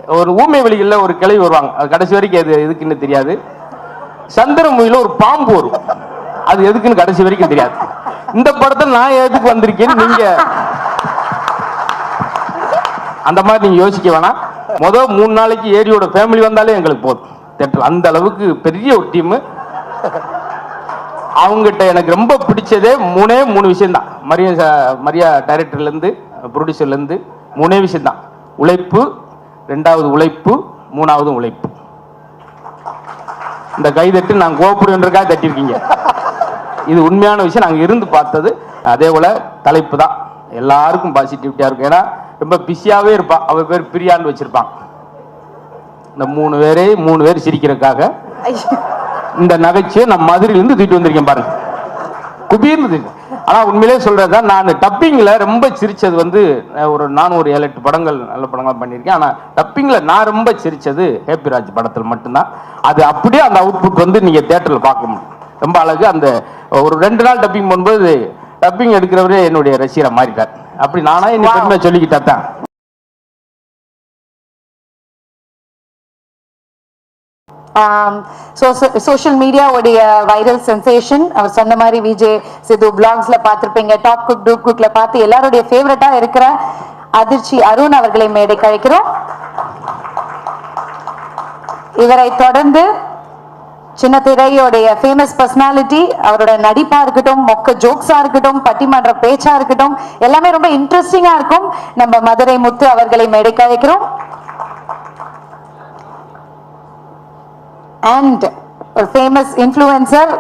ஒரு ஊமை வெளியில் ஒரு கிளவி வருவாங்க, அது கடைசி வரைக்கும் அது எதுக்குன்னு தெரியாது. சந்திரமுகில ஒரு பாம்பு வரும், அது எதுக்குன்னு கடைசி வரைக்கும் தெரியாது. இந்த படத்தில் நான் எதுக்கு வந்திருக்கேன்னு நீங்க அந்த மாதிரி நீங்க யோசிக்க வேணாம். முதல் 3 நாளைக்கு ஏரியோட ஃபேமிலி வந்தாலே எங்களுக்கு போதும் தேட்டர். அந்த அளவுக்கு பெரிய ஒரு டீம். அவங்ககிட்ட எனக்கு ரொம்ப பிடிச்சதே 3 விஷயம் தான். மரியா டைரக்டர்ல இருந்து ப்ரொடியூசர்ல இருந்து 3 விஷயம் தான். உழைப்பு, 2வது உழைப்பு, 3வது உழைப்பு. இந்த கைதட்டு நான் கோபுரன்றக்காக தட்டிருக்கீங்க, இது உண்மையான விஷயம். நாங்கள் இருந்து பார்த்தது. அதே போல தலைப்பு தான் எல்லாருக்கும் பாசிட்டிவிட்டியா இருக்கும். ஏன்னா ரொம்ப பிஸியாவே இருப்பான். அவ பேர் பிரியான்னு வச்சிருப்பான். இந்த 3 பேர் சிரிக்கிறதுக்காக இந்த நகைச்சுவை நம்ம மதுரையிலிருந்து தூக்கிட்டு வந்திருக்கேன் பாருங்க, குபீர்னு. ஆனா உண்மையிலே சொல்றதுதான், நான் டப்பிங்ல ரொம்ப சிரிச்சது வந்து நானும் ஒரு 7-8 படங்கள் நல்ல படங்கள் பண்ணியிருக்கேன். ஆனா டப்பிங்ல நான் ரொம்ப சிரிச்சது ஹேப்பிராஜ் படத்தில் மட்டும்தான். அது அப்படியே அந்த அவுட்புட் வந்து நீங்க தியேட்டர்ல பார்க்க முடியும். ரொம்ப அழகு. அந்த ஒரு 2 நாள் டப்பிங் பண்ணும்போது டப்பிங் எடுக்கிறவரே என்னுடைய ரசிகரை மாறிட்டார். அப்படி நானா என்ன பெருமை சொல்லிக்கிட்டேன். சோஷியல் மீடியா உடைய வைரல் சென்சேஷன். அவர் சொன்ன மாதிரி விஜய் சிது பிளாக்ஸ்ல பார்த்திருப்பீங்க, டாப் குக் டூப் குக்ல பார்த்து எல்லாருடைய ஃபேவரட்டா இருக்கிற அதிர்ச்சி அருண் அவர்களை மேடை கழிக்கிறோம். இவரை தொடர்ந்து சின்ன திரையோடைய ஃபேமஸ் பர்சனாலிட்டி, அவரோட நடிப்பா இருக்கட்டும், மொக்க ஜோக்ஸா இருக்கட்டும், பட்டிமன்ற பேச்சா இருக்கட்டும், எல்லாமே ரொம்ப இன்ட்ரெஸ்டிங்கா இருக்கும். நம்ம மதுரை முத்து அவர்களை மேடை கழிக்கிறோம். அண்ட் ஒரு ஃபேமஸ் இன்ஃப்ளூயன்சர்,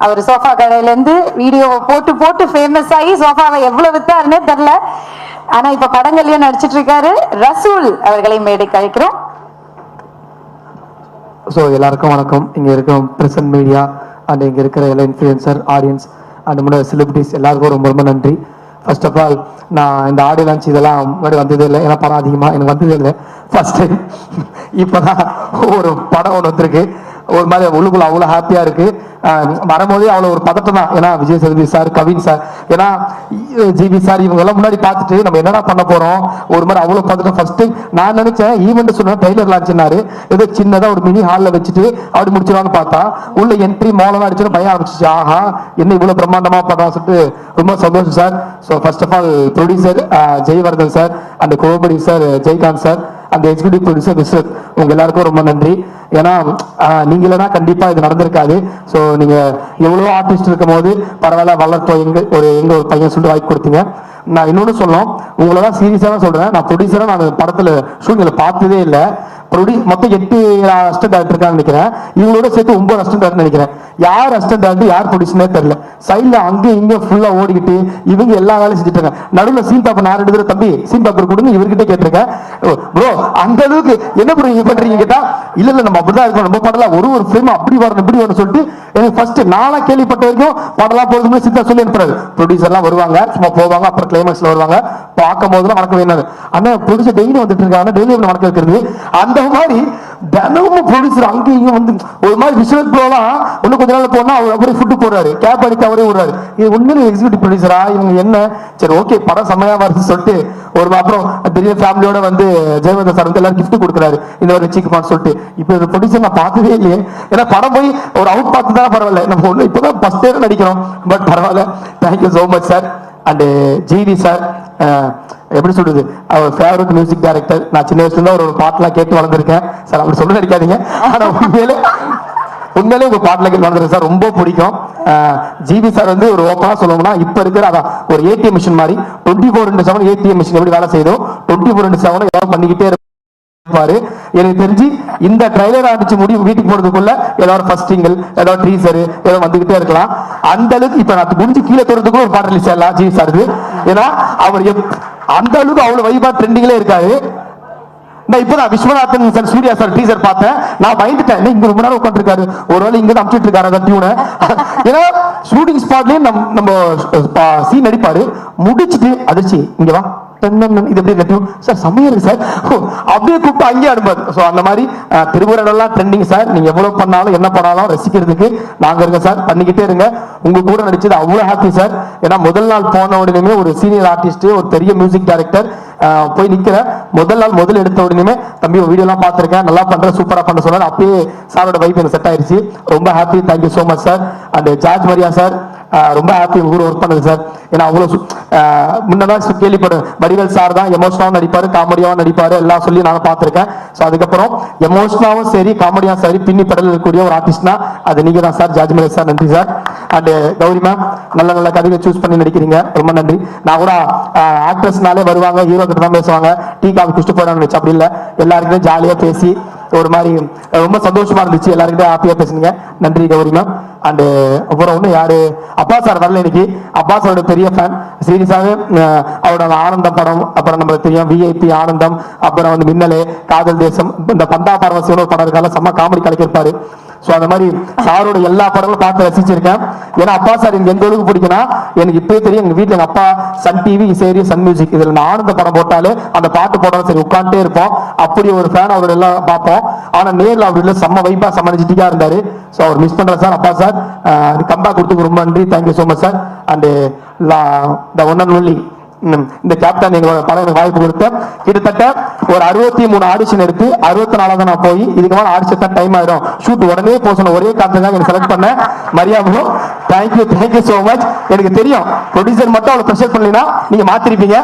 அவர் சோஃபா கடையில இருந்து வீடியோவை போட்டு போட்டு ஃபேமஸ் ஆகி சோஃபாவை எவ்வளவு வித்தாருன்னே தெரியல, ஆனா இப்ப படங்கள்லயும் நடிச்சிட்டு இருக்காரு. ரசூல் அவர்களை மேடை கழிக்கிறோம். ஸோ எல்லாருக்கும் வணக்கம். இங்கே இருக்கிற பிரசன்ட் மீடியா அண்ட் இங்கே இருக்கிற எல்லா இன்ஃப்ளூயன்சர் ஆடியன்ஸ் அண்ட் முன்னாடி செலிபிரிட்டிஸ் எல்லாருக்கும் ரொம்ப ரொம்ப நன்றி. ஃபர்ஸ்ட் ஆஃப் ஆல், நான் இந்த ஆடியோ லான்ச் இதெல்லாம் முன்னாடி வந்ததே இல்லை, ஏன்னா படம் அதிகமாக எனக்கு வந்ததே இல்லை. ஃபர்ஸ்ட் டைம் இப்போ தான் ஒரு படம் ஒன்று வந்திருக்கு. ஒரு மாதிரி உள்ளுக்குள்ள அவ்வளோ ஹாப்பியாக இருக்குது. வரும்போதே அவ்வளோ ஒரு பதட்டம் தான். ஏன்னா விஜய் சேதுபதி சார், கவின் சார், ஏன்னா ஜிபி சார் இவங்கெல்லாம் முன்னாடி பார்த்துட்டு நம்ம என்னடா பண்ண போகிறோம், ஒரு மாதிரி அவ்வளோ பதட்டம். ஃபர்ஸ்ட் டைம் நான் நினச்சேன் ஈவெண்ட் சொன்னேன், ட்ரெய்லர் லான்ச்னாரு, ஏதோ சின்னதாக ஒரு மினி ஹாலில் வச்சுட்டு அப்படி முடிச்சிடுவான்னு பார்த்தா உள்ள என்ட்ரி மோளம் அடிச்சுட்டு பயம் ஆரம்பிச்சிச்சு. ஆஹா, என்ன இவ்வளோ பிரம்மாண்டமாக படம் சொல்லிட்டு ரொம்ப சந்தோஷம் sir. So first of all producer Jaivardhan sir and Gopadi sir, Jaikanth sir, அந்த எக்ஸிக்யூட்டிவ் ப்ரொடியூசர் விஸ்வத், உங்க எல்லாருக்கும் ரொம்ப நன்றி. ஏன்னா நீங்க இல்லைன்னா கண்டிப்பா இது நடந்திருக்காது. ஸோ நீங்க எவ்வளவோ ஆர்டிஸ்ட் இருக்கும் போது பரவாயில்ல வளர்த்தோம், எங்க ஒரு பையன் சொல்லிட்டு வாய்ப்பு கொடுத்தீங்க. நான் இன்னொன்னு சொல்லணும், உங்களை தான் சீரியஸா தான் சொல்றேன். நான் ப்ரொடியூசரா நான் படத்துல ஷூட்டிங்ல பார்த்ததே இல்லை. மொத்தம் 8 அசிஸ்டன்ட் டைரக்டர் இருக்கான்னு நினைக்கிறேன். இவங்களோட சேர்த்து 9 அசிஸ்டன்ட் டைரக்டர் நினைக்கிறேன். யார் அசிஸ்டன்ட் டைரக்டர் யார் ப்ரொடியூசரே தெரியல. சைட்ல அங்கே இங்கே ஃபுல்லா ஓடிக்கிட்டு இவங்க எல்லா வேலையும் செஞ்சுட்டு இருக்காங்க. நடுவில் சீன் பேப்பர் நான் 2 தடவை தம்பி சீன் பேப்பர் கொடுங்க இவர்கிட்ட கேட்டிருக்கேன். ப்ரோ அந்த அளவுக்கு என்ன ப்ரோ நீங்க பண்றீங்க கேட்டா, இல்ல இல்ல நம்ம அப்படிதான் இருக்கணும், நம்ம படலாம் ஒரு ஃப்ரேம் அப்படி வரணும் இப்படி வரணும் சொல்லிட்டு எனக்கு ஃபர்ஸ்ட் நானா கேள்விப்பட்ட வரைக்கும் படலாம் போகுதுன்னு சித்தா சொல்லி அனுப்புறாரு. ப்ரொடியூசர்லாம் வருவாங்க, சும்மா போவாங்க, அப்புறம் கிளைமேக்ஸ்ல வருவாங்க, பார்க்கும் போதுலாம் வணக்கம் வேணாரு. ஆனா ப்ரொடியூசர் டெய்லி வந்துட்டு இருக்காங்க, டெய்லி வணக்கம் இருக்கிறது. அந்த மாதிரி தினமும் ப்ரொடியூசர் அங்கேயும் வந்து ஒரு மாதிரி விஷுவல் ப்ரோலாம் இன்னும் கொஞ்ச நாள் போனா அவர் அப்படியே ஃபுட்டு போடுறாரு, கேப் அடிக்க அவரே விடுறாரு. இது உண்மையிலே எக்ஸிக்யூட்டிவ் ப்ரொடியூசரா இவங்க என்ன? சரி ஓகே படம் செம்மையா வருதுன்னு சொல்லிட்டு ஒரு அப்புறம் பெரிய ஃபேமிலியோட வந்து ஜெயவர்தன் சார் வந்து எல்லாரும் கிஃப்ட் கொடுக்குறாரு, இந்த ஒரு வச்சுக்குமான்னு சொல்லிட்டு. இப்போ இந்த ப்ரொடியூசர் நான் பார்த்ததே இல்லையே. ஏன்னா படம் போய் ஒரு அவுட் பார்த்து தான் பரவாயில்ல, நம்ம ஒன்றும் இப்போதான் ஃபர்ஸ்ட் டைம் நடிக்கிறோம், பட் பரவாயில்ல. Thank you so much sir. And G V sir, எப்படி சொல்றது, அவர் ஃபேவரட் மியூசிக் டைரக்டர். நான் சின்ன வயசுல இருந்து ஒரு பாட்டுலாம் கேட்டு வளர்ந்துருக்கேன் சார், அப்படி சொல்ல நினைக்காதீங்க. ஆனா உண்மையிலே உங்க பாட்டுல கேட்டு வளர்ந்துருக்கு சார், ரொம்ப பிடிக்கும். ஜிவி சார் வந்து ஒரு ஓப்பனா சொல்லணும்னா இப்ப இருக்கிற அதான் ஒரு ஏடிஎம் மிஷின் மாதிரி 24/7 ஏடிஎம் மிஷின் எப்படி வேலை செய்தோம் 24/7 ஏதாவது பண்ணிக்கிட்டே இருப்பாரு. எனக்கு தெரிஞ்சு இந்த ட்ரைலர் அடிச்சு முடிவு வீட்டுக்கு போறதுக்குள்ள ஏதாவது ஃபர்ஸ்ட் சிங்கிள் ஏதாவது டீசர் ஏதோ வந்துகிட்டே இருக்கலாம். அந்த அளவுக்கு இப்ப நான் முடிஞ்சு கீழே தோறதுக்குள்ள ஒரு பாட்டு ரிலீஸ் ஆகலாம் ஜிவி சார். ஏன்னா அவர் அந்த அளவுக்கு அவ்வளவு வைபா ட்ரெண்டிங்ல இருக்காரு. நான் இப்பதான் Viswanathan sir Suriya sir teaser பார்த்தேன், நான் பயந்துட்டேன். இங்க ரொம்ப நேரம் உட்காந்துருக்காரு, ஒருவேளை இங்க அனுப்பிச்சிட்டு இருக்காரு அந்த டியூனை. ஏன்னா ஷூட்டிங் ஸ்பாட்லயே நம்ம சீன் அடிப்பாரு, முடிச்சுட்டு அதிர்ச்சி இங்க வா இது எப்படி கட்டும் சார் செம்மையா இருக்கு சார், அப்படியே கூப்பிட்டு அங்கேயே அனுப்பாரு. ஸோ அந்த மாதிரி திருவுரையெல்லாம் ட்ரெண்டிங் சார். நீங்க எவ்வளவு பண்ணாலும் என்ன பண்ணாலும் ரசிக்கிறதுக்கு நாங்க இருக்கோம் சார், பண்ணிக்கிட்டே இருங்க. உங்க கூட நடிச்சது அவ்வளவு ஹாப்பி சார். ஏன்னா முதல் நாள் போன உடனே ஒரு சீனியர் ஆர்டிஸ்ட், ஒரு பெரிய மியூசிக் டைரக்டர் போய் நிக்கிறேன். முதல் நாள் முதல் எடுத்த உடனே தம்பி வீடியோலாம் பார்த்துருக்கேன், நல்லா பண்ற, சூப்பரா பண்ண சொன்னார். அப்பயே சாரோட வைப் எனக்கு செட் ஆயிருச்சு. ரொம்ப happy. Thank you so much sir. And George Maria sir, ரொம்ப ஹாப்பி உங்க கூட ஒர்க் பண்ணது சார். ஏன்னா அவ்வளோ முன்னதான் கேள்விப்படும் வடிவேல் சார் தான் எமோஷனாகவும் நடிப்பாரு, காமெடியாகவும் நடிப்பாரு, எல்லாம் சொல்லி நான் பார்த்துருக்கேன். ஸோ அதுக்கப்புறம் எமோஷனாவும் சரி காமெடியாவும் சரி பின்னி படல் இருக்கக்கூடிய ஒரு ஆர்டிஸ்ட்னா அது நீங்க தான் சார். ஜார்ஜ் மரியா சார், நன்றி சார். அண்ட் கௌரி மேம், நல்ல நல்ல கதைகளை சூஸ் பண்ணி நடிக்கிறீங்க, ரொம்ப நன்றி. நான் கூட ஆக்ட்ரஸ்னாலே வருவாங்க, ஹீரோ கிட்ட தான் பேசுவாங்க, டீ காஃபி குடிச்சிட்டு போயிடான்னு வச்சு, அப்படி இல்லை, எல்லாருக்கிட்டையும் ஜாலியா பேசி ஒரு மாதிரி ரொம்ப சந்தோஷமா இருந்துச்சு. எல்லாருக்கிட்டையும் ஹாப்பியா பேசுனீங்க, நன்றி கௌரி மேம். அண்ட் அப்புறம் ஒன்று யாரு, அப்பா சார் வரல இன்னைக்கு. அப்பா சாரோட பெரிய ஃபேன், சீரியஸாகவே அவரோட ஆனந்தம் படம், அப்புறம் நம்மளுக்கு தெரியும் விஐபி, ஆனந்தம், அப்புறம் வந்து மின்னலே, காதல் தேசம், இந்த பந்தா பார்வசியோட ஒரு படம் இருக்கால, செம்ம காமெடி கலக்கிருப்பாரு. ஸோ அந்த மாதிரி சாரோட எல்லா படங்களும் பார்த்து ரசிச்சிருக்கேன். ஏன்னா அப்பா சார் எனக்கு எந்த அளவுக்கு பிடிக்குன்னா, எனக்கு இப்பயே தெரியும், எங்க வீட்டில் எங்க அப்பா சன் டிவி, சரி சன் மியூசிக், இதில் நான் ஆனந்த படம் போட்டாலே அந்த பாட்டு போட்டாலும் சரி உட்காந்துட்டே இருப்போம். அப்படி ஒரு ஃபேன், அவரோட எல்லாம் பார்ப்போம். ஆனா நேரில் அவர் இல்லை, செம்ம வைப்பா செம்ம எனர்ஜெட்டிக்கா இருந்தாரு. ஸோ அவர் மிஸ் பண்றேன் சார். அப்பா சார் கம்பேக் கொடுத்துக்கு ரொம்ப நன்றி, thank you so much sir. And the one and only இந்த கேப்டன் எங்களோட படம் எனக்கு வாய்ப்பு கொடுத்தேன். கிட்டத்தட்ட ஒரு 63 ஆடிஷன் எடுத்து 64 நான் போய் இதுக்கு மேலே ஆடிஷன் தான் டைம் ஆயிடும், ஷூட் உடனே போக சொன்ன ஒரே காரணம் தான் எனக்கு செலக்ட் பண்ணேன். மரியாதை, தேங்க்யூ ஸோ மச். எனக்கு தெரியும் ப்ரொடியூசர் மட்டும் அவ்வளோ ப்ரெஷர் பண்ணலைன்னா நீங்க மாத்திருப்பீங்க.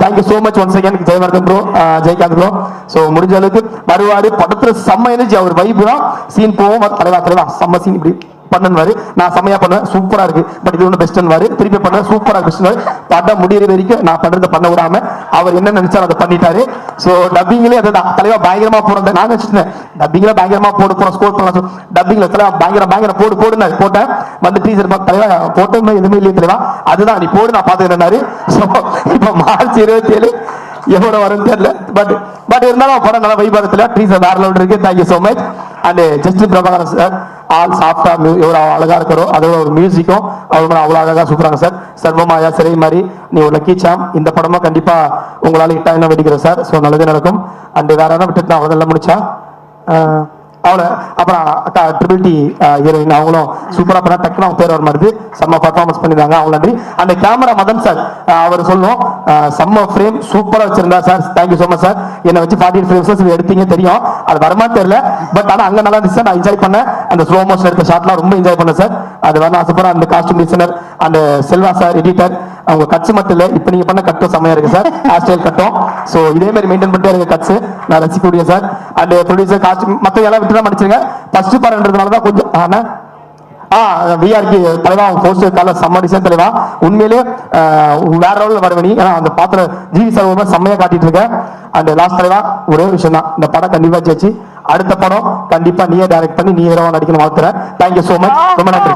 Thank you so much once again Jayavardhan bro, Jayakanth bro. So முடிஞ்ச அளவுக்கு வருவாரு, படத்துல செம்ம எனர்ஜி, அவர் வைப்பு தான். சீன் போவோம், தலைவா செம்ம சீன் இப்படி பண்ணுவாரு, நான் செம்மையா பண்ணுவேன், சூப்பரா இருக்கு, பட் இது ஒன்று பெஸ்ட்னு திருப்பி பண்ணுவேன், சூப்பரா பெஸ்ட். படம் முடிகிற வரைக்கும் நான் பண்றதை பண்ண விடாம அவர் என்ன நினைச்சாலும் அதை பண்ணிட்டாரு. ஸோ டப்பிங்லேயே அதுதான், தலைவா பயங்கரமா போடுறது நான் நினைச்சிட்டேன், டப்பிங்ல பயங்கரமா போட போறோம், ஸ்கோர் பண்ணலாம், டப்பிங்ல தலைவா பயங்கர போடுன்னு போட்டேன். வந்து டீச்சர் தலைவா போட்டோம்னா எதுவுமே இல்லையே தலைவா, அதுதான் நீ போடு நான் பார்த்துக்கிட்டேன்னாரு. ஸோ இப்போ மார்ச் 27 எவ்வளோ வரும் தெரியல, பட் இருந்தாலும் படம் நல்லா வைபாரத்தில் டீசர் வேற லெவல் இருக்கு. Thank you so much. And Justin Prabhakaran sir, ஆள் சாஃப்டா எவ்வளோ அழகா இருக்கிறோம், அதோட ஒரு மியூசிக்கும் அவங்க அவ்வளோ அழகா சூப்பராங்க சார். சர்வமாயா, சிறை மாதிரி, நீ ஒரு லக்கி சாம், இந்த படமும் கண்டிப்பா உங்களால ஹிட் ஆகினா வெடிக்கிறேன் சார். ஸோ நல்லதே நடக்கும். அண்ட் வேற என்ன விட்டுட்டு நான் அதெல்லாம் முடிச்சா அவளை அப்புறம் அக்கா ட்ரிபிள் டி ஹீரோயின், அவங்களும் சூப்பரா பண்ணா, டக்குனு அவங்க பேர் வர மாதிரி செம்ம பர்ஃபார்மன்ஸ் பண்ணிருந்தாங்க, அவங்க நன்றி. அந்த கேமரா மதன் சார், அவர் சொல்லணும் செம்ம ஃப்ரேம் சூப்பரா வச்சிருந்தா sir. Thank you so much sir. என்னை வச்சு 48 ஃப்ரேம்ஸ் எடுத்தீங்க தெரியும், அது வரமான்னு தெரியல, பட் ஆனால் அங்கே நல்லா இருந்துச்சு சார். நான் என்ஜாய் பண்ணேன், அந்த ஸ்லோ மோஷன் எடுத்த ஷாட்லாம் ரொம்ப என்ஜாய் பண்ணேன் சார். அது வேணா ஆசைப்படுறேன். அந்த காஸ்டியூம் டிசைனர், அந்த செல்வா சார் எடிட்டர், அவங்க கட்ஸ் மட்டும் இல்லை, இப்போ நீங்க பண்ண கட்டும் செம்மையா இருக்கு சார், ஹேர் ஸ்டைல் கட்டும். ஸோ இதே மாதிரி மெயின்டைன் பண்ணிட்டே இருக்க கட்ஸ், நான் ரசிக்கக்கூடிய சார். அண்ட் ப்ரொடியூசர், காஸ்டியூம், மற்ற எல்லாம் விட்டு தான் மன்னிச்சிருங்க. ஃபர்ஸ்ட் படம்ன்றதுனால தான் கொஞ்சம் விஆர்கி தலைவா, அவங்க போஸ்டர் கால செம்ம டிசைன் தலைவா, உண்மையிலேயே வேற லெவலில் வருவனி. ஏன்னா அந்த பாத்திர ஜிவி சார் செம்மையா காட்டிட்டு இருக்கேன். அண்ட் லாஸ்ட் தலைவா ஒரே விஷயம் தான், இந்த படம் கண்டிப்பா ஜெயிச்சு அடுத்த படம் கண்டிப்பா நீயே டைரக்ட் பண்ணி நீ ஹீரோவா நடிக்கணும் வாழ்த்துறேன். தேங்க்யூ ஸோ மச், ரொம்ப நன்றி.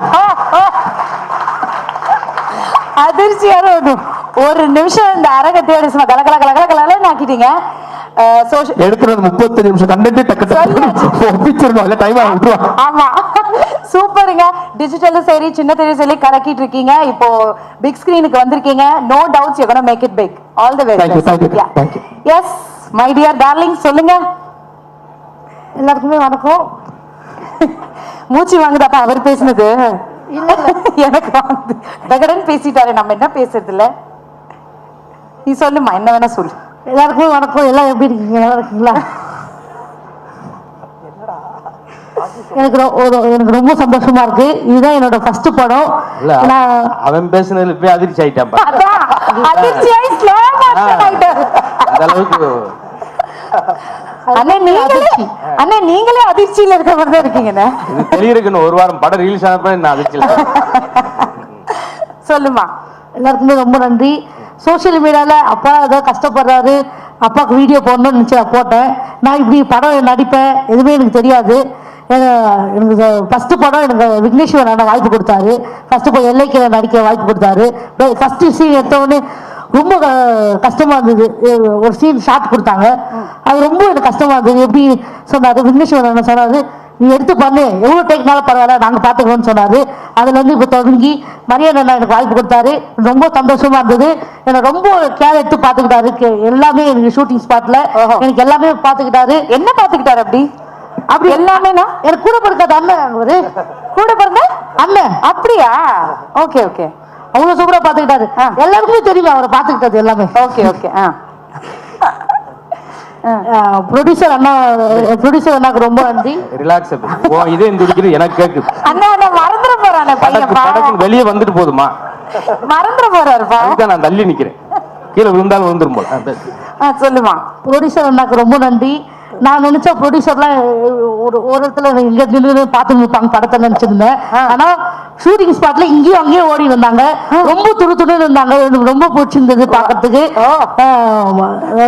அதிர்ச்சியான ஒரு நிமிஷம் இந்த அரங்கத்தோட சும்மா கலகல ஆக்கிட்டீங்க. எடுக்கிறது 35 நிமிஷம் கண்டென்ட் டக்கு டைம் விட்டுருவாங்க. ஆமா சூப்பருங்க. டிஜிட்டலும் சரி சின்ன திரையும் சரி கலக்கிட்டு இருக்கீங்க. இப்போ பிக் ஸ்கிரீனுக்கு வந்திருக்கீங்க. No doubts you gonna make it big. All the very best. Yes my dear darling, சொல்லுங்க. எல்லாருக்குமே வணக்கம். மூச்சு வாங்குதாப்பா அவர் பேசுனது. இல்ல எனக்கு வந்து டகடன் பேசிட்டாரு, நம்ம என்ன பேசுறது இல்ல. நீ சொல்லுமா, என்ன வேணா சொல்லு. எல்லாருக்கும் வணக்கம். எல்லாம் எப்படி இருக்கீங்க, நல்லா இருக்கீங்களா? எனக்கு ரொம்ப சந்தோஷமா இருக்கு. இதுதான் என்னோட ஃபர்ஸ்ட் படம். அவன் பேசுனதுல போய் அதிர்ச்சி ஆயிட்டான். அதிர்ச்சியாய் ஸ்லோ மோஷன் ஆயிட்டாரு. அந்த அளவுக்கு அண்ணே நீங்களே அதிர்ச்சியில இருக்க மாதிரி தான் இருக்கீங்கண்ணே. இது தெரியிருக்குன்னு ஒரு வாரம் படம் ரிலீஸ் ஆனப்ப நான் அதிர்ச்சியில. சொல்லுமா. எல்லாருக்குமே ரொம்ப நன்றி. சோசியல் மீடியால அப்பா ஏதோ கஷ்டப்படுறாரு, அப்பாவுக்கு வீடியோ போடணும்னு நினச்சி நான் போட்டேன். நான் இப்படி படம் நடிப்பேன் எதுவுமே எனக்கு தெரியாது. எனக்கு ஃபஸ்ட்டு படம் எனக்கு விக்னேஸ்வரன் அண்ணா வாய்ப்பு கொடுத்தாரு. ஃபஸ்ட்டு போய் எல்லைக்கு நடிக்க வாய்ப்பு கொடுத்தாரு. ஃபஸ்ட்டு சீன் எடுத்தோடனே ரொம்ப கஷ்டமாக இருந்தது. ஒரு சீன் ஷாட் கொடுத்தாங்க, அது ரொம்ப எனக்கு கஷ்டமாக இருந்தது. எப்படி சொன்னார் விக்னேஸ்வரன் அண்ணா, சொன்னார் நீ எடுத்து பண்ணு, எவ்வளோ டேக்னாலும் பரவாயில்ல நாங்கள் பார்த்துக்கணும்னு சொன்னார். அதுலேருந்து இப்போ தொடங்கி மரியாதை அண்ணா எனக்கு வாய்ப்பு கொடுத்தாரு. ரொம்ப சந்தோஷமாக இருந்தது. என்னை ரொம்ப கேர் எடுத்து பார்த்துக்கிட்டாரு. எல்லாமே எனக்கு ஷூட்டிங் ஸ்பாட்டில் எனக்கு எல்லாமே பார்த்துக்கிட்டாரு. என்ன பார்த்துக்கிட்டாரு? அப்படி எல்லாமே எனக்கு கூட பிறக்காத அண்ணன், ஒரு கூட பிறந்த அண்ணன். அப்படியா? Okay okay. அவ்வளோ சூப்பராக பார்த்துக்கிட்டாரு. எல்லாருக்குமே தெரியும் அவரை பார்த்துக்கிட்டது எல்லாமே. Okay okay. ப்ரொடியூசர் அண்ணாக்கு ரொம்ப நன்றி. ரிலாக்ஸ் இதே இந்த எனக்கு கேக்குது. அண்ணா அண்ணா மறந்துட போறானே பையன், வெளியே வந்துட்டு போதுமா, மறந்துட போறாருப்பா. நான் தள்ளி நிக்கிறேன், கீழே விழுந்தாலும் விழுந்துரும் போல. சொல்லுமா. ப்ரொடியூசர் அண்ணாக்கு ரொம்ப நன்றி. நான் நினைச்ச ப்ரொடியூசர்லாம் ஒரு இடத்துல எங்க நின்று பார்த்து நிற்பாங்க படத்தை நினைச்சிருந்தேன். ஆனா ஷூட்டிங் ஸ்பாட்ல இங்கேயும் அங்கேயும் ஓடி வந்தாங்க, ரொம்ப துணு இருந்தாங்க. எனக்கு ரொம்ப பிடிச்சிருந்தது பாக்கிறதுக்கு.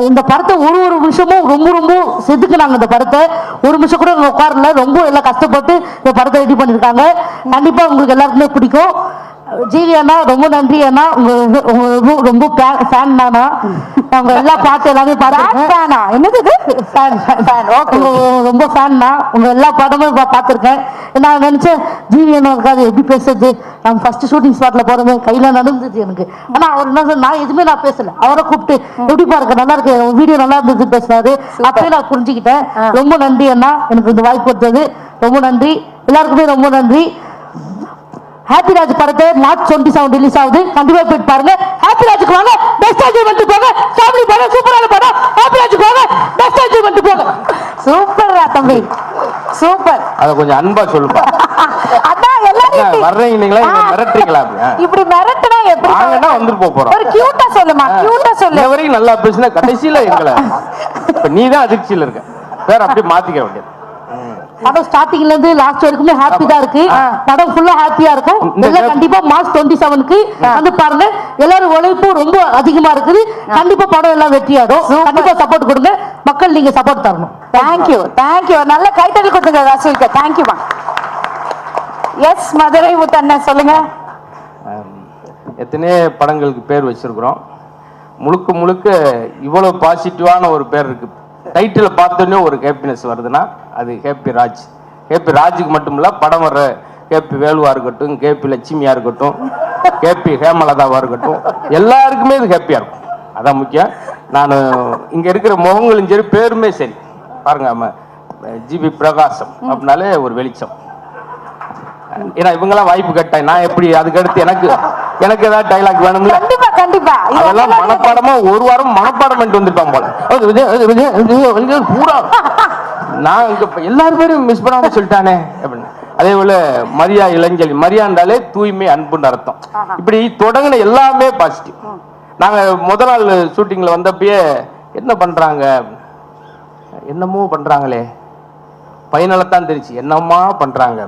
இந்த படத்தை ஒரு நிமிஷமும் ரொம்ப செதுக்குனாங்க. இந்த படத்தை ஒரு நிமிஷம் கூட உட்காரல, ரொம்ப எல்லாம் கஷ்டப்பட்டு இந்த படத்தை ரெடி பண்ணிருக்காங்க. கண்டிப்பா உங்களுக்கு எல்லாருக்குமே பிடிக்கும். ஜிவி அண்ணா ரொம்ப நன்றி அண்ணா, உங்க ரொம்ப ஃபேன் நானா. அவங்க எல்லா பாட்டு எல்லாமே பார்த்துருக்கேன். என்னது ரொம்ப ஃபேன் தான். உங்க எல்லா படமும் பார்த்துருக்கேன். நான் நினைச்சேன் ஜிவி அண்ணா இருக்காது எப்படி பேசுறது, நம்ம ஃபர்ஸ்ட் ஷூட்டிங் ஸ்பாட்ல போறோமே கையில நடந்துச்சு எனக்கு. ஆனா அவர் என்ன சொன்ன, நான் எதுவுமே நான் பேசல, அவரை கூப்பிட்டு எப்படி பாருங்க நல்லா இருக்கு வீடியோ நல்லா இருந்தது பேசுறாரு. அப்பயே நான் புரிஞ்சுக்கிட்டேன். ரொம்ப நன்றி அண்ணா, எனக்கு இந்த வாய்ப்பு கொடுத்தது ரொம்ப நன்றி. எல்லாருக்குமே ரொம்ப நன்றி. ஹாப்பி ராஜ் படத்தை மார்ச் 27 ரிலீஸ் ஆகுது, கண்டிப்பா போயிட்டு பாருங்க. ஹாப்பி ராஜுக்கு வாங்க, பெஸ்ட் என்ஜாய்மெண்ட் போங்க, ஃபேமிலி படம் சூப்பரான படம். ஹாப்பி ராஜுக்கு வாங்க, பெஸ்ட் என்ஜாய்மெண்ட் போங்க. சூப்பர்ரா தம்பி, சூப்பர். அத கொஞ்சம் அன்பா சொல்லுப்பா. அதான் எல்லாரும் வர்றீங்களா மிரட்டுறீங்களா? இப்படி மிரட்டுனா எப்படி? வாங்கடா வந்துட்டு போறோம். ஒரு கியூட்டா சொல்லுமா, கியூட்டா சொல்லு. இந்த வரைக்கும் நல்லா பேசினா கடைசியில எங்களை இப்ப நீ தான் அதிர்ச்சியில இருக்க, வேற அப்படியே மாத்திக்க வேண்டியது. படம் ஸ்டார்டிங்ல இருந்து லாஸ்ட் வரைக்குமே ஹாப்பி தான் இருக்கு. படம் ஃபுல்லா ஹாப்பியா இருக்கும். எல்லாம் கண்டிப்பா மார்ச் 27க்கு வந்து பாருங்க. எல்லாரும் உழைப்பு ரொம்ப அதிகமா இருக்குது. கண்டிப்பா படம் எல்லாம் வெற்றியாடும். கண்டிப்பா சப்போர்ட் கொடுங்க மக்கள், நீங்க சப்போர்ட் தரணும். Thank you thank you. நல்ல கைத்தட்டல் கொடுத்துங்க ரசூலுக்கு. தேங்க்யூமா. எஸ் மதுரை முத்தண்ணன் சொல்லுங்க. எத்தனை படங்களுக்கு பேர் வச்சிருக்கிறோம். முழுக்க இவ்வளவு பாசிட்டிவான ஒரு பேர் இருக்கு. டைட்டில் பார்த்தோன்னே ஒரு ஹாப்பினஸ் வருதுன்னா அது ஹேப்பி ராஜ். ஹேப்பி ராஜுக்கு மட்டும் இல்ல, படம் வர்ற கேபி வேலுவா இருக்கட்டும், கேபி லட்சுமியா இருக்கட்டும், கேபி ஹேமலதாவா இருக்கட்டும், எல்லாருக்குமே இது ஹாப்பியா இருக்கும். அதான் முக்கியம். நான் இங்க இருக்கிற முகங்களும் சரி, பேருமே சரி பாருங்க, ஜிபி பிரகாசம் அப்படின்னாலே ஒரு வெளிச்சம். ஏன்னா இவங்கெல்லாம் வாய்ப்பு கேட்டேன், நான் எப்படி அதுக்கடுத்து எனக்கு ஏதாவது டைலாக் வேணும்ல. கண்டிப்பா கண்டிப்பா. அதெல்லாம் மனப்பாடமா ஒரு வாரம் மனப்பாடம் பண்ணிட்டு வந்திருப்பாங்க போல. பூரா நான் எல்லாரும் பேரும் மிஸ் பண்ணாம சொல்லிட்டானே அப்படின்னு. அதே போல மரியா இளஞ்சலி, மரியாண்டாலே தூய்மை அன்புன்னு அர்த்தம். இப்படி தொடங்கின எல்லாமே பாசிட்டிவ். நாங்க முதல் நாள் ஷூட்டிங்ல வந்தப்பயே என்ன பண்றாங்க, என்னமோ பண்றாங்களே, பையனத்தான் தெரிச்சு என்னம்மா பண்றாங்க.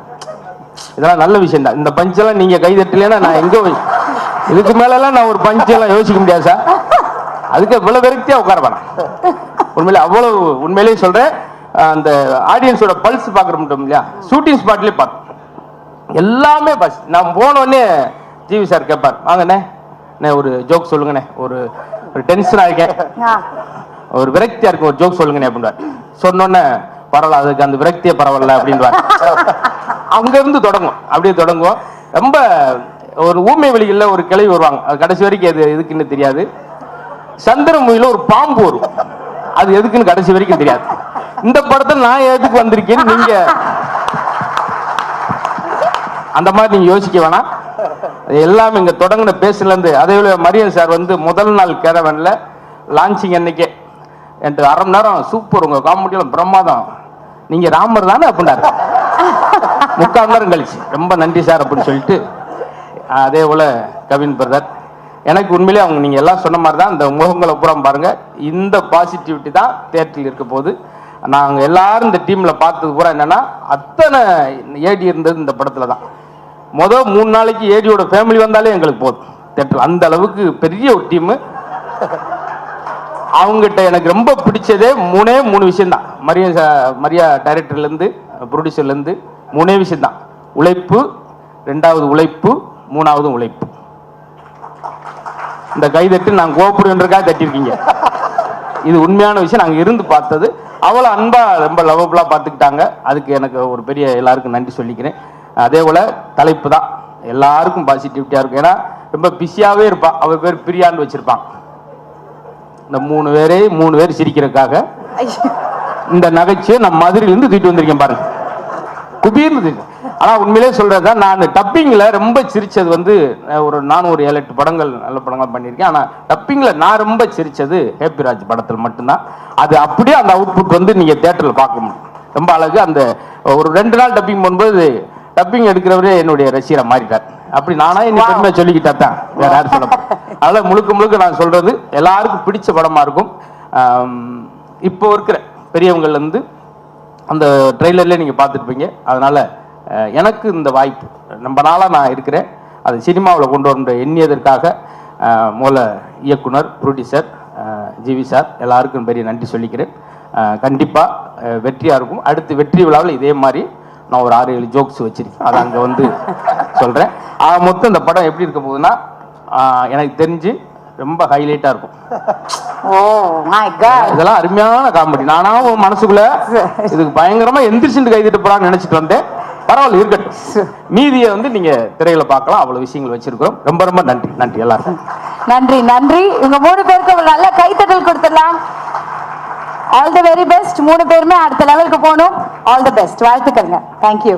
இதெல்லாம் நல்ல விஷயம் தான். இந்த பஞ்செல்லாம் நீங்க கை தட்டலன்னா நான் எங்க இதுக்கு மேலாம் நான் ஒரு பஞ்செல்லாம் யோசிக்க முடியாது சார். அதுக்கு இவ்வளவு வெறுத்தியா உட்கார வேணாம். உண்மையிலே அவ்வளவு உண்மையிலேயே சொல்றேன். அந்த ஆடியன்ஸோட பல்ஸ் பாக்குற மட்டும் இல்லையா, ஷூட்டிங் ஸ்பாட்லயே பார்த்தோம் எல்லாமே பஸ். நான் போனோடனே ஜிவி சார் கேட்பார், வாங்கண்ணே ஒரு ஜோக் சொல்லுங்கண்ணே, ஒரு டென்ஷனா இருக்கேன், ஒரு விரக்தியா இருக்கும், ஒரு ஜோக் சொல்லுங்கண்ணே அப்படின்றார். சொன்னோன்னே பரவாயில்ல, அதுக்கு அந்த விரக்தியே பரவாயில்ல அப்படின்றார். அங்க இருந்து தொடங்கும், அப்படியே தொடங்குவோம். ரொம்ப ஒரு ஊமை வெளியில ஒரு கிளவி வருவாங்க, அது கடைசி வரைக்கும் அது எதுக்குன்னு தெரியாது. சந்திரமுகில ஒரு பாம்பு வரும், அது எதுக்குன்னு கடைசி வரைக்கும் தெரியாது. இந்த படத்தில் நான் எதுக்கு வந்திருக்கேன்னு நீங்க அந்த மாதிரி நீங்க யோசிக்க வேணாம். எல்லாமே இங்க தொடங்கின பேசுல இருந்து. அதே போல மரியன் சார் வந்து முதல் நாள் கேரவன்ல லான்ச்சிங் அன்னைக்கே என்கிட்ட அரை மணி நேரம் சூப்பர், உங்க காமெடியெல்லாம் பிரமாதம், நீங்க ராமர் தானே அப்படின்னாரு. 3/4 மணி நேரம் கழிச்சு ரொம்ப நன்றி சார் அப்படின்னு சொல்லிட்டு. அதே போல கவின் பிரதர், எனக்கு உண்மையிலே அவங்க நீங்க எல்லாம் சொன்ன மாதிரி தான், இந்த முகங்களை புறம் பாருங்க, இந்த பாசிட்டிவிட்டி தான் தியேட்டரில் இருக்க போது. நாங்கள் எல்லாரும் இந்த டீம்ல பார்த்தது பூரா என்னன்னா, அத்தனை ஏடி இருந்தது இந்த படத்துல தான். முதல் 3 நாளைக்கு ஏடியோட ஃபேமிலி வந்தாலே எங்களுக்கு போதும் தியேட்டர், அந்த அளவுக்கு பெரிய ஒரு டீம். அவங்ககிட்ட எனக்கு ரொம்ப பிடிச்சதே 3 விஷயம் தான். மரியா டைரக்டர்ல இருந்து ப்ரொடியூசர்ல இருந்து 3 விஷயம் தான். உழைப்பு, 2வது உழைப்பு, 3வது உழைப்பு. இந்த கைதட்டு நான் கோபுரன்றக்காக தட்டிருக்கீங்க. இது உண்மையான விஷயம். நாங்க இருந்து பார்த்தது அவ்வளவு அன்பா ரொம்ப லவபிளா பார்த்துக்கிட்டாங்க. அதுக்கு எனக்கு ஒரு பெரிய எல்லாருக்கும் நன்றி சொல்லிக்கிறேன். அதே போல தலைப்பு தான் எல்லாருக்கும் பாசிட்டிவிட்டியா இருக்கும். ஏன்னா ரொம்ப பிஸியாவே இருப்பா. அவ பேர் பிரியான்னு வச்சிருப்பான். இந்த 3 பேர் சிரிக்கிறதுக்காக இந்த நகைச்சுவை நம்ம மதுரையிலிருந்து தூக்கிட்டு வந்திருக்கேன் பாருங்க. குபீர்னு ஆனா உண்மையிலே சொல்றதுதான், நான் டப்பிங்ல ரொம்ப சிரிச்சது வந்து நானும் ஒரு 7-8 படங்கள் நல்ல படங்கள் பண்ணியிருக்கேன். ஆனா டப்பிங்ல நான் ரொம்ப சிரிச்சது ஹேப்பிராஜ் படத்தில் மட்டும்தான். அது அப்படியே அந்த அவுட்புட் வந்து நீங்க தியேட்டர்ல பார்க்க முடியும். ரொம்ப அழகு. அந்த ஒரு 2 நாள் டப்பிங் பண்ணும்போது டப்பிங் எடுக்கிறவரே என்னுடைய ரசிகரை மாறிட்டார். அப்படி நானா என்ன பெருமையை சொல்லிக்கிட்டா தான், வேற யாரும் சொல்ல. அதனால முழுக்க முழுக்க நான் சொல்றது எல்லாருக்கும் பிடிச்ச படமா இருக்கும். இப்போ இருக்கிற பெரியவங்கள்ல இருந்து அந்த ட்ரெய்லர்லேயே நீங்கள் பார்த்துருப்பீங்க. அதனால் எனக்கு இந்த வாய்ப்பு ரொம்ப நாளாக நான் இருக்கிறேன். அது சினிமாவில் கொண்டு வர எண்ணியதற்காக மூல இயக்குனர், ப்ரொடியூசர் ஜிவி சார் எல்லாருக்கும் பெரிய நன்றி சொல்லிக்கிறேன். கண்டிப்பாக வெற்றியாக இருக்கும். அடுத்து வெற்றி விழாவில் இதே மாதிரி நான் ஒரு 6-7 ஜோக்ஸ் வச்சுருக்கேன். அதை அங்கே வந்து சொல்கிறேன். மொத்தம் இந்த படம் எப்படி இருக்க போகுதுன்னா, எனக்கு தெரிஞ்சு ரொம்ப ஹைலைட்டாக இருக்கும். இதெல்லாம் அருமையான காமெடி. நானும் மனசுக்குள்ள இதுக்கு பயங்கரமா எந்திரிச்சு கைதிட்டு போறான்னு நினைச்சிட்டு வந்தேன். பரவாயில்ல, இருக்கட்டும். மீதியை வந்து நீங்க திரையில பார்க்கலாம். அவ்வளவு விஷயங்கள் வச்சிருக்கிறோம். ரொம்ப ரொம்ப நன்றி. நன்றி எல்லாருக்கும். நன்றி நன்றி. இவங்க 3 பேருக்கு ஒரு நல்ல கைத்தட்டல் கொடுத்துடலாம். All the very best. 3 பேருமே அடுத்த லெவலுக்கு போகணும். All the best. வாழ்த்துக்கள்ங்க. தேங்க்யூ.